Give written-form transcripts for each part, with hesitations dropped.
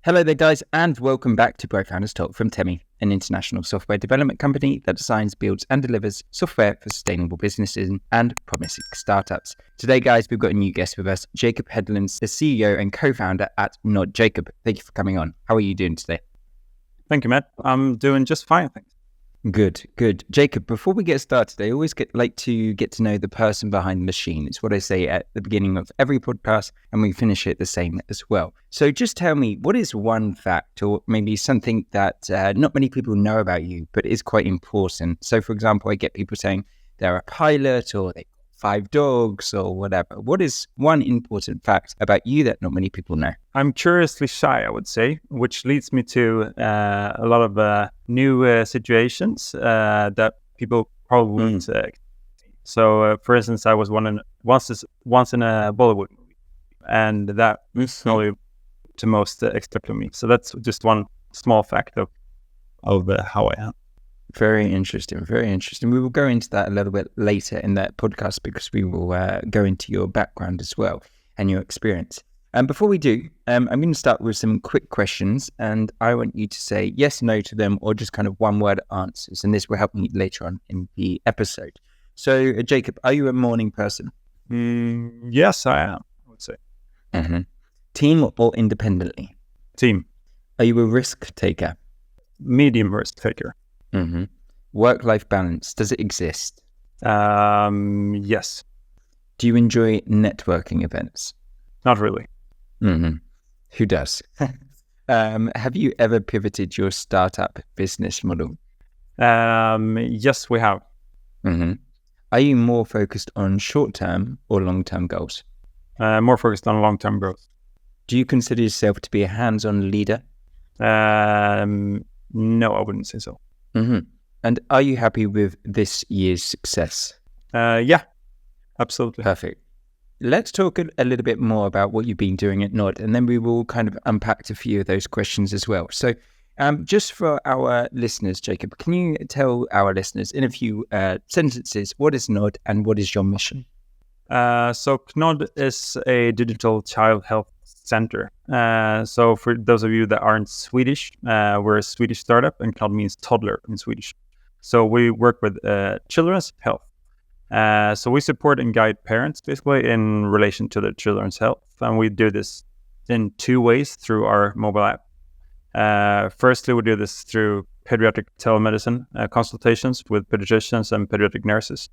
Hello there, guys, and welcome back to Bright Founders Talk from Temi, an international software development company that designs, builds, and delivers software for sustainable businesses and promising startups. Today, guys, we've got a new guest with us, Jakob Hedlund, the CEO and co-founder at Knodd. Jakob, thank you for coming on. How are you doing today? Thank you, Matt. I'm doing just fine, thanks. Good. Jakob, before we get started, I always like to get to know the person behind the machine. It's what I say at the beginning of every podcast, and we finish it the same as well. So just tell me, what is one fact or maybe something that not many people know about you, but is quite important? So, for example, I get people saying they're a pilot or they've got 5 dogs or whatever. What is one important fact about you that not many people know? I'm curiously shy, I would say, which leads me to a lot of new situations that people probably wouldn't. So, for instance, I was once in a Bollywood movie, and that was probably the most expect of me. So that's just one small fact of how I am. Very interesting. We will go into that a little bit later in that podcast because we will go into your background as well and your experience. And before we do, I'm going to start with some quick questions, and I want you to say yes, no to them, or just kind of one-word answers. And this will help me later on in the episode. So, Jakob, are you a morning person? Yes, I am, I would say. Mm-hmm. Team or independently? Team. Are you a risk taker? Medium risk taker. Mm-hmm. Work-life balance, does it exist? Yes. Do you enjoy networking events? Not really. Mm-hmm. Who does? Have you ever pivoted your startup business model? Yes, we have. Mm-hmm. Are you more focused on short-term or long-term goals? More focused on long-term growth. Do you consider yourself to be a hands-on leader? No, I wouldn't say so. Mm-hmm. And are you happy with this year's success? Yeah, absolutely. Perfect. Let's talk a little bit more about what you've been doing at Knodd, and then we will kind of unpack a few of those questions as well. So just for our listeners, Jakob, can you tell our listeners in a few sentences, what is Knodd and what is your mission? So Knodd is a digital child health center. So for those of you that aren't Swedish, we're a Swedish startup, and Knodd means toddler in Swedish. So we work with children's health. So we support and guide parents basically in relation to their children's health. And we do this in 2 ways through our mobile app. Firstly, we do this through pediatric telemedicine consultations with pediatricians and pediatric nurses.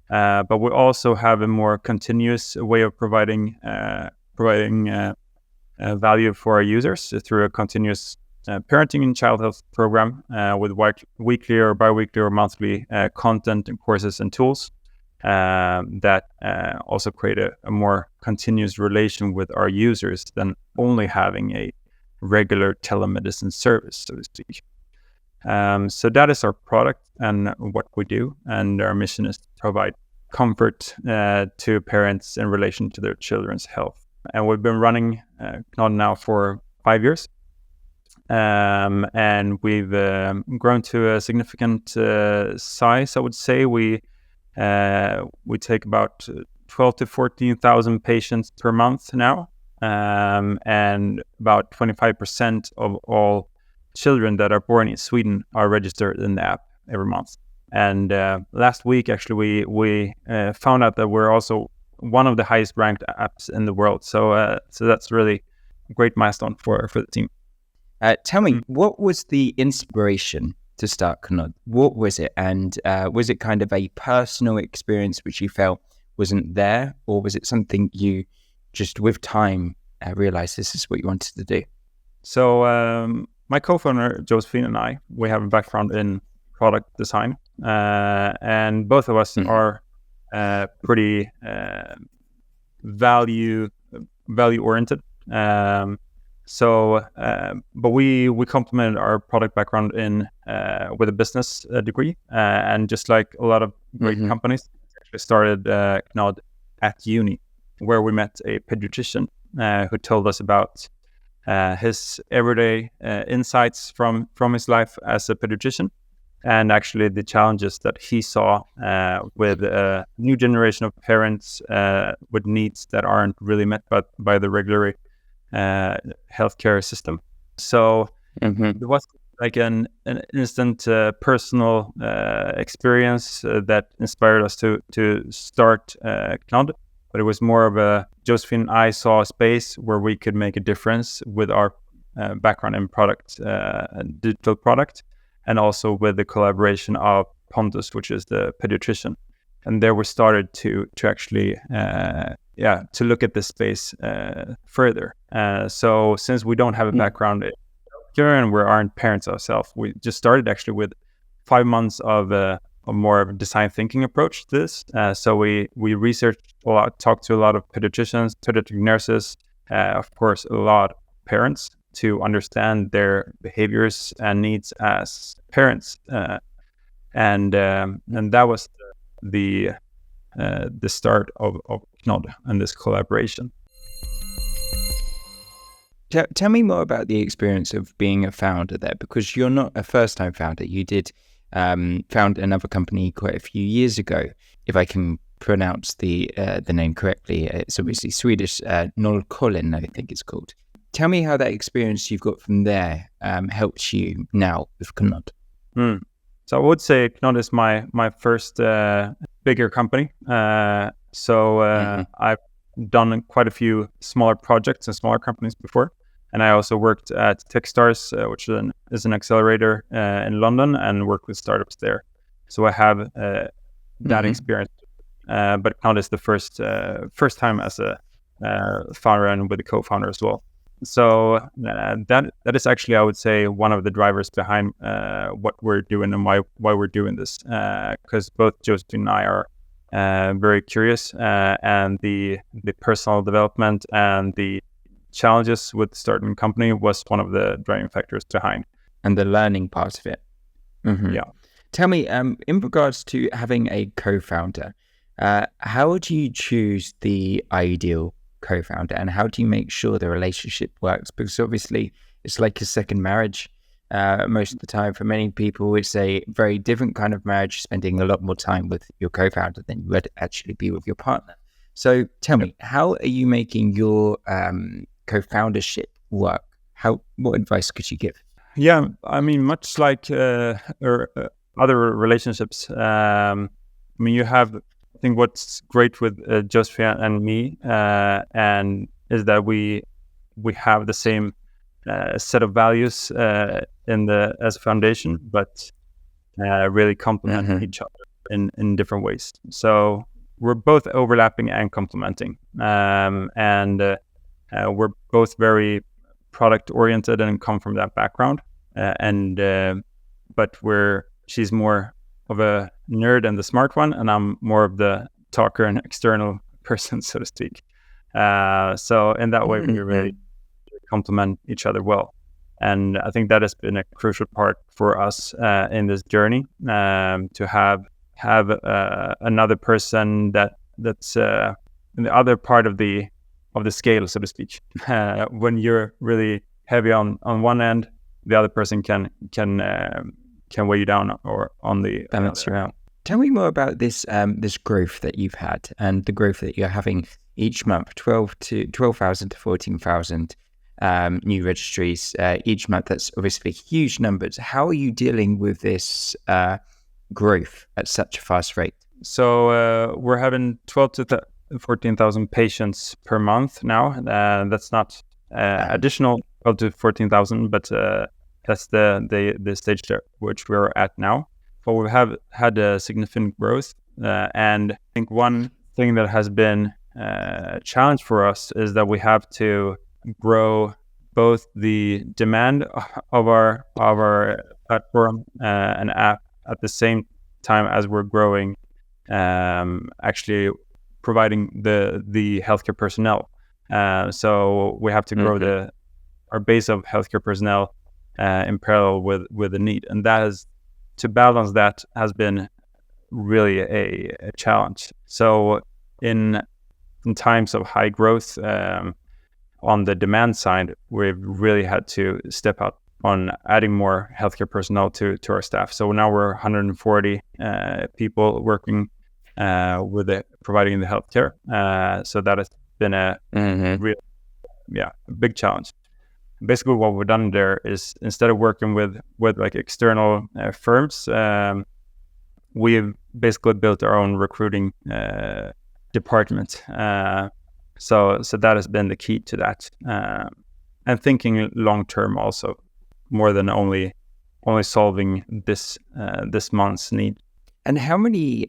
But we also have a more continuous way of providing value for our users through a continuous parenting and child health program with weekly or bi-weekly or monthly content and courses and tools that also create a more continuous relation with our users than only having a regular telemedicine service, so to speak. So that is our product and what we do, and our mission is to provide comfort to parents in relation to their children's health. And we've been running Knodd now for 5 years, and we've grown to a significant size. I would say we take about 12 to 14,000 patients per month now, and about 25% of all children that are born in Sweden are registered in the app every month. And last week, actually, we found out that we're also one of the highest ranked apps in the world. So that's really a great milestone for the team. Tell me, what was the inspiration to start Knodd? What was it? And was it kind of a personal experience which you felt wasn't there? Or was it something you just with time realized this is what you wanted to do? So my co-founder, Josephine, and I, we have a background in product design. And both of us are pretty value-oriented. But we complemented our product background with a business degree, and just like a lot of great companies, actually started Knodd at uni, where we met a pediatrician who told us about his everyday insights from his life as a pediatrician, and actually the challenges that he saw with a new generation of parents with needs that aren't really met by the regular healthcare system. So Mm-hmm. there was like an instant personal experience that inspired us to start Knodd. But it was more of a Josephine and I saw a space where we could make a difference with our background in product, digital product, and also with the collaboration of Pontus, which is the pediatrician. And there we started to actually to look at this space further. So since we don't have a background in healthcare and we aren't parents ourselves, we just started actually with 5 months of a more of a design thinking approach to this. So we researched a lot, talked to a lot of pediatricians, pediatric nurses, of course, a lot of parents to understand their behaviors and needs as parents. And that was the start of Knodd and this collaboration. Tell me more about the experience of being a founder there, because you're not a first-time founder. You did found another company quite a few years ago. If I can pronounce the name correctly, it's obviously Swedish, Knodd, I think it's called. Tell me how that experience you've got from there helps you now with Knodd. So I would say Knodd is my first bigger company. I've done quite a few smaller projects and smaller companies before. And I also worked at Techstars, which is an accelerator in London, and worked with startups there. So I have that experience. But Knodd is the first time as a founder and with a co-founder as well. So that is actually, I would say, one of the drivers behind what we're doing and why we're doing this. Because both Josephine and I are very curious, and the personal development and the challenges with starting a company was one of the driving factors behind. And the learning part of it. Mm-hmm. Yeah. Tell me, in regards to having a co-founder, how do you choose the ideal co-founder, and how do you make sure the relationship works? Because obviously it's like a second marriage. Most of the time, for many people, it's a very different kind of marriage, spending a lot more time with your co-founder than you would actually be with your partner. So tell me, how are you making your co-foundership work? What advice could you give? Yeah, I mean, much like other relationships, you have, I think what's great with Josephine and me and is that we have the same set of values as a foundation, but really complement each other in different ways. So we're both overlapping and complementing, and we're both very product oriented and come from that background. But she's more of a nerd and the smart one, and I'm more of the talker and external person, so to speak. So in that way, we really complement each other well. And I think that has been a crucial part for us in this journey, to have another person that's in the other part of the scale, so to speak. When you're really heavy on one end, the other person can weigh you down or on the balance you out. Tell me more about this growth that you've had and the growth that you're having each month, 12,000 to 14,000 new registries each month. That's obviously huge numbers. How are you dealing with this growth at such a fast rate? So we're having 12 to 14,000 patients per month now. That's not additional 12 to 14,000, but that's the stage which we're at now. But we have had a significant growth, and I think one thing that has been a challenge for us is that we have to grow both the demand of our platform and app at the same time as we're growing, actually providing the healthcare personnel. So we have to grow our base of healthcare personnel in parallel with the need, and to balance that has been really a challenge. So in times of high growth, on the demand side, we've really had to step up on adding more healthcare personnel to our staff. So now we're 140 people working with providing the healthcare. So that has been a real, big challenge. basically what we've done there is, instead of working with like external firms, we've basically built our own recruiting department. So that has been the key to that, and thinking long term also, more than only solving this month's need. And how many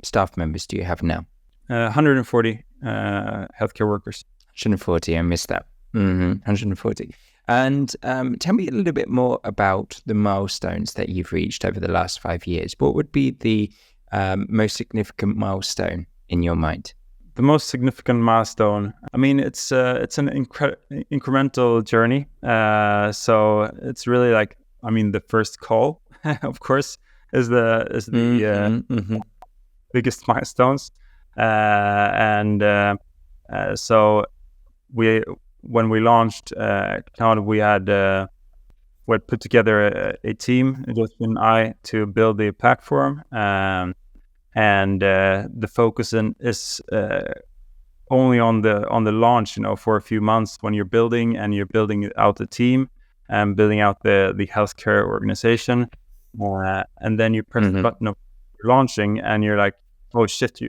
staff members do you have now? 140 healthcare workers. 140, I missed that. 140. And tell me a little bit more about the milestones that you've reached over the last 5 years. What would be the most significant milestone in your mind? The most significant milestone, I mean, it's an incremental journey. So it's really like, I mean, the first call, of course, is the biggest milestones. So when we launched Knodd, we had put together a team, Justin and I, to build the platform. And the focus is only on the launch, for a few months when you're building out the team and building out the healthcare organization. And then you press the button of launching, and you're like, oh shit,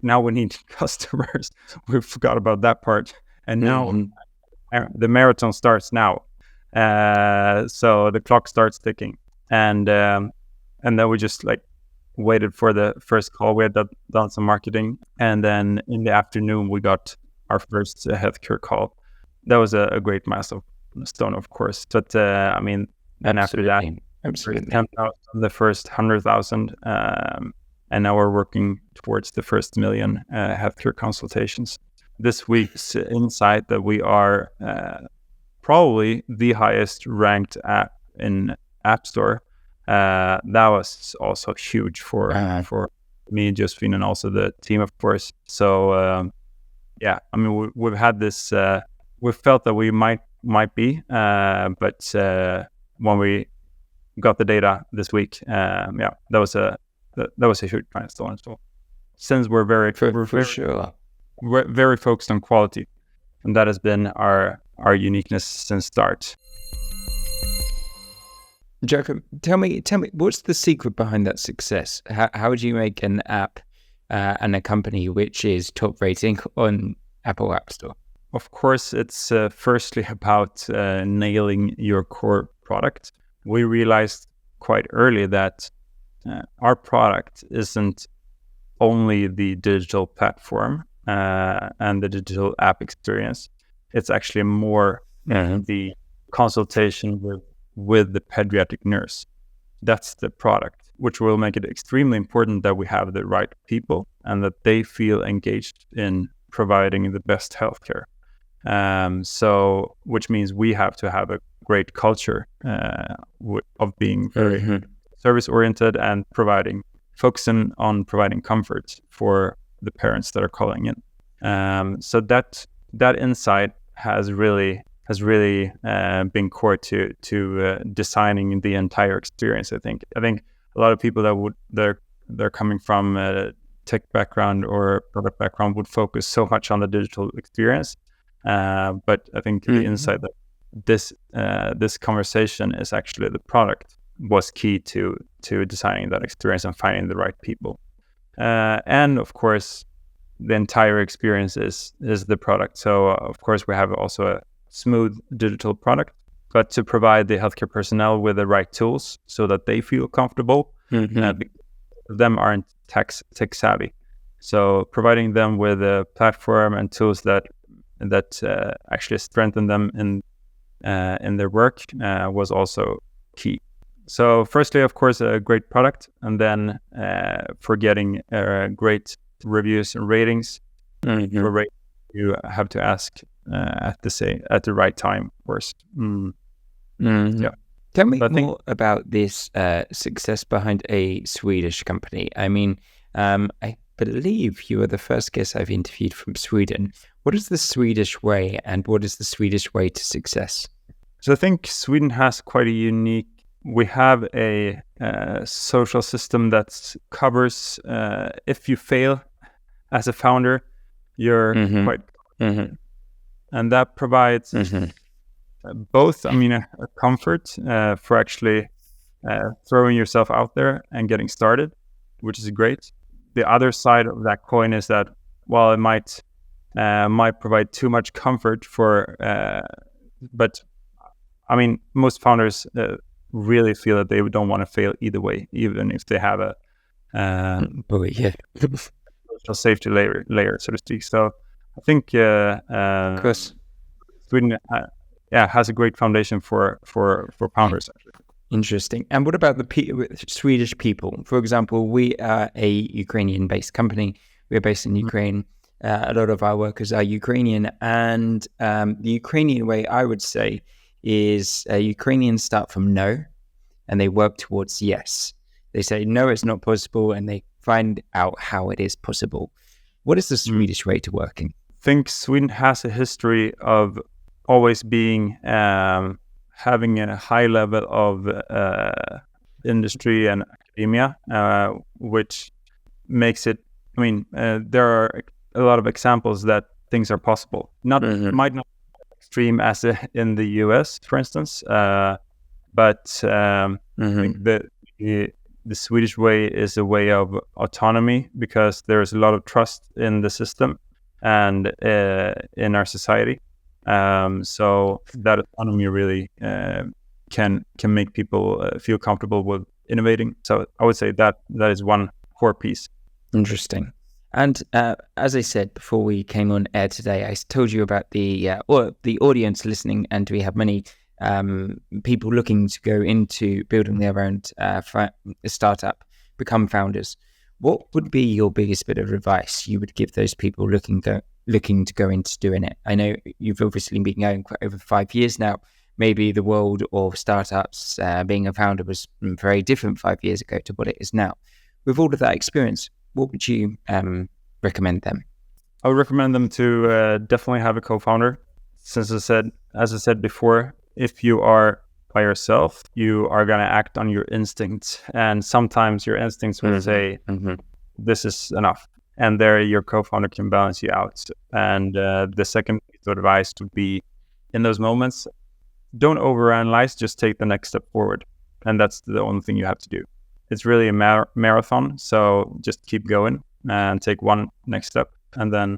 now we need customers. We forgot about that part. And now the marathon starts now. So the clock starts ticking. And then we just like waited for the first call. We had done some marketing. And then in the afternoon, we got our first healthcare call. That was a great milestone, of course. But I mean, and after that, Absolutely. 10,000, the first 100,000. And now we're working towards the first 1 million healthcare consultations. This week's insight that we are probably the highest ranked app in App Store. That was also huge for me, Josephine, and also the team, of course. So yeah, I mean, we've had this. We felt that we might be, but when we got the data this week, yeah, that was a huge milestone as well. Since we're very focused on quality, and that has been our uniqueness since start. Jakob, tell me, what's the secret behind that success? How do you make an app and a company which is top rating on Apple App Store? Of course, it's firstly about nailing your core product. We realized quite early that our product isn't only the digital platform and the digital app experience. It's actually more the consultation with the pediatric nurse. That's the product, which will make it extremely important that we have the right people and that they feel engaged in providing the best healthcare. So, which means we have to have a great culture of being very service-oriented and focusing on providing comfort for the parents that are calling in. So that insight has really been core to designing the entire experience. I think a lot of people they're coming from a tech background or product background would focus so much on the digital experience, but I think the insight that this conversation is actually the product was key to designing that experience and finding the right people. And of course, the entire experience is the product. So of course, we have also a smooth digital product, but to provide the healthcare personnel with the right tools so that they feel comfortable. Them aren't tech savvy. So providing them with a platform and tools that actually strengthen them in their work was also key. So firstly, of course, a great product, and then for getting great reviews and ratings, you have to ask at the right time first. Yeah. Tell me more about this success behind a Swedish company. I mean, I believe you are the first guest I've interviewed from Sweden. What is the Swedish way, and what is the Swedish way to success? So I think Sweden has quite a unique. We have a social system that covers if you fail as a founder, you're quite, and that provides both. I mean, a comfort for actually throwing yourself out there and getting started, which is great. The other side of that coin is that while it might provide too much comfort but I mean, most founders really feel that they don't want to fail either way, even if they have a social safety layer, so to speak. So I think Of course. Sweden has a great foundation for founders. Actually. Interesting. And what about the Swedish people? For example, we are a Ukrainian-based company. We're based in Ukraine. A lot of our workers are Ukrainian, and the Ukrainian way, I would say, is Ukrainians start from no, and they work towards yes. They say no, it's not possible, and they find out how it is possible. What is the Swedish way to working? I think Sweden has a history of always being having a high level of industry and academia, which makes it. I mean, there are a lot of examples that things are possible. Might not be extreme as in the US, for instance, but I think the Swedish way is a way of autonomy because there is a lot of trust in the system and in our society. So that autonomy really can make people feel comfortable with innovating. So I would say that is one core piece. Interesting. And as I said before we came on air today, I told you about the audience listening, and we have many people looking to go into building their own startup, become founders. What would be your biggest bit of advice you would give those people looking to go into doing it? I know you've obviously been going for over 5 years now. Maybe the world of startups, being a founder, was very different 5 years ago to what it is now. With all of that experience, what would you recommend them? I would recommend them to definitely have a co-founder. As I said before, if you are by yourself, you are going to act on your instincts, and sometimes your instincts will say, "This is enough," and there your co-founder can balance you out. And the second piece of advice would be, in those moments, don't overanalyze. Just take the next step forward, and that's the only thing you have to do. It's really a marathon, so just keep going and take one next step, and then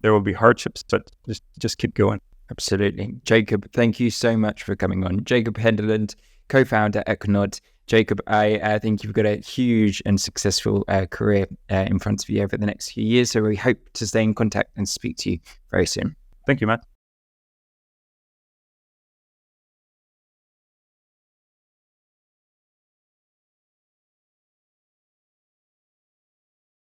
there will be hardships, but just keep going. Absolutely. Jakob, thank you so much for coming on. Jakob Hedlund, co-founder at Knodd. Jakob, I think you've got a huge and successful career in front of you over the next few years, so we hope to stay in contact and speak to you very soon. Thank you, Matt.